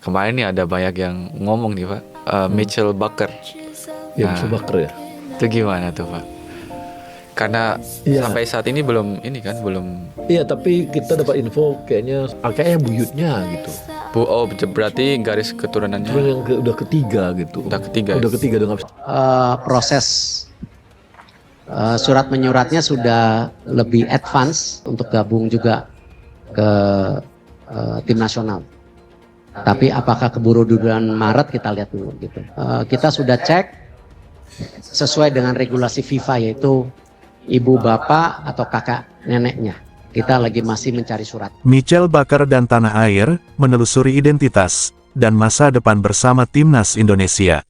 kemarin nih ada banyak yang ngomong nih Pak, Mitchell Baker. Ya Nah, bisa Bakar ya. itu gimana tuh Pak? Karena Iya. sampai saat ini belum ini kan, belum Iya, tapi kita dapat info kayaknya buyutnya gitu. berarti garis Terus keturunannya yang udah ketiga gitu. udah ketiga. Udah ketiga dengan Proses surat menyuratnya sudah lebih advance untuk gabung juga ke tim nasional. Tapi apakah keburu di bulan Maret kita lihat dulu gitu. Kita sudah cek sesuai dengan regulasi FIFA, yaitu ibu bapak atau kakak neneknya. Kita lagi masih mencari surat. Mitchell Baker dan tanah air menelusuri identitas dan masa depan bersama timnas Indonesia.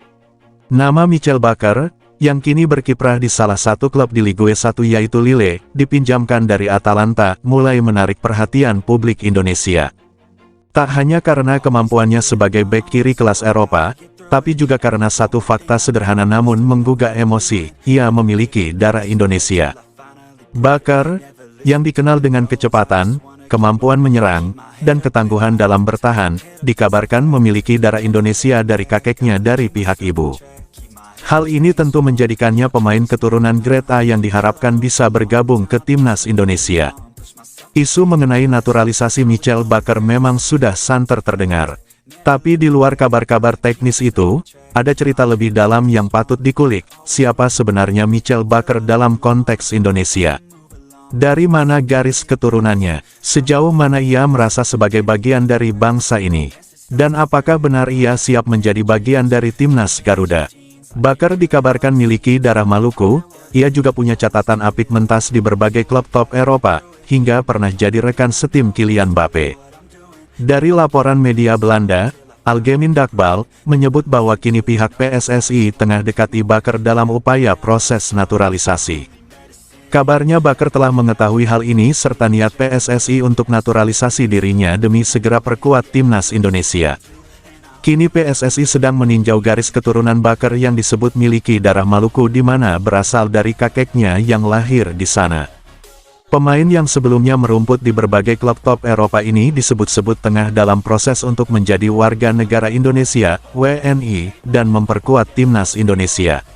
Nama Mitchell Baker, yang kini berkiprah di salah satu klub di Ligue 1 yaitu Lille, dipinjamkan dari Atalanta, mulai menarik perhatian publik Indonesia. Tak hanya karena kemampuannya sebagai bek kiri kelas Eropa, tapi juga karena satu fakta sederhana namun menggugah emosi, ia memiliki darah Indonesia. Baker, yang dikenal dengan kecepatan, kemampuan menyerang, dan ketangguhan dalam bertahan, dikabarkan memiliki darah Indonesia dari kakeknya dari pihak ibu. Hal ini tentu menjadikannya pemain keturunan Grade A yang diharapkan bisa bergabung ke timnas Indonesia. Isu mengenai naturalisasi Mitchell Baker memang sudah santer terdengar. Tapi di luar kabar-kabar teknis itu, ada cerita lebih dalam yang patut dikulik, siapa sebenarnya Mitchell Baker dalam konteks Indonesia. Dari mana garis keturunannya, sejauh mana ia merasa sebagai bagian dari bangsa ini, dan apakah benar ia siap menjadi bagian dari timnas Garuda. Baker dikabarkan miliki darah Maluku, ia juga punya catatan apik mentas di berbagai klub top Eropa, hingga pernah jadi rekan setim Kylian Mbappe. Dari laporan media Belanda, Algemeen Dagblad menyebut bahwa kini pihak PSSI tengah dekati Baker dalam upaya proses naturalisasi. Kabarnya Baker telah mengetahui hal ini serta niat PSSI untuk naturalisasi dirinya demi segera perkuat timnas Indonesia. Kini PSSI sedang meninjau garis keturunan Baker yang disebut miliki darah Maluku di mana berasal dari kakeknya yang lahir di sana. Pemain yang sebelumnya merumput di berbagai klub top Eropa ini disebut-sebut tengah dalam proses untuk menjadi warga negara Indonesia, WNI, dan memperkuat timnas Indonesia.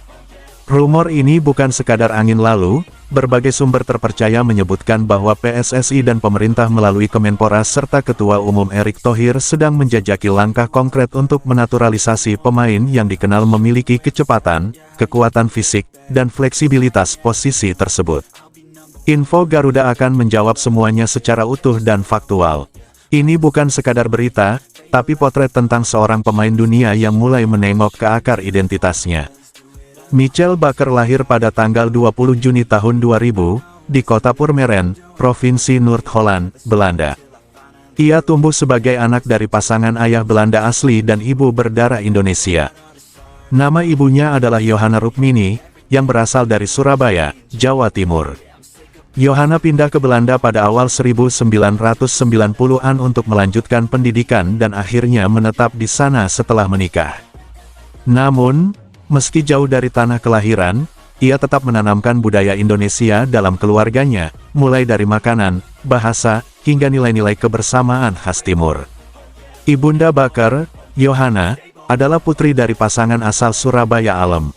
Rumor ini bukan sekadar angin lalu, berbagai sumber terpercaya menyebutkan bahwa PSSI dan pemerintah melalui Kemenpora serta Ketua Umum Erick Thohir sedang menjajaki langkah konkret untuk menaturalisasi pemain yang dikenal memiliki kecepatan, kekuatan fisik, dan fleksibilitas posisi tersebut. Info Garuda akan menjawab semuanya secara utuh dan faktual. Ini bukan sekadar berita, tapi potret tentang seorang pemain dunia yang mulai menengok ke akar identitasnya. Mitchell Baker lahir pada tanggal 20 Juni tahun 2000, di kota Purmerend, Provinsi Noord-Holland, Belanda. Ia tumbuh sebagai anak dari pasangan ayah Belanda asli dan ibu berdarah Indonesia. Nama ibunya adalah Johanna Rukmini, yang berasal dari Surabaya, Jawa Timur. Johanna pindah ke Belanda pada awal 1990-an untuk melanjutkan pendidikan dan akhirnya menetap di sana setelah menikah. Namun, meski jauh dari tanah kelahiran, ia tetap menanamkan budaya Indonesia dalam keluarganya, mulai dari makanan, bahasa, hingga nilai-nilai kebersamaan khas Timur. Ibunda Baker, Johanna, adalah putri dari pasangan asal Surabaya alem.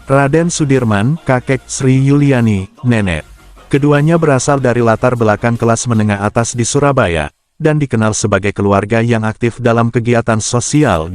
Raden Sudirman, kakek Sri Yuliani, nenek. Keduanya berasal dari latar belakang kelas menengah atas di Surabaya, dan dikenal sebagai keluarga yang aktif dalam kegiatan sosial dan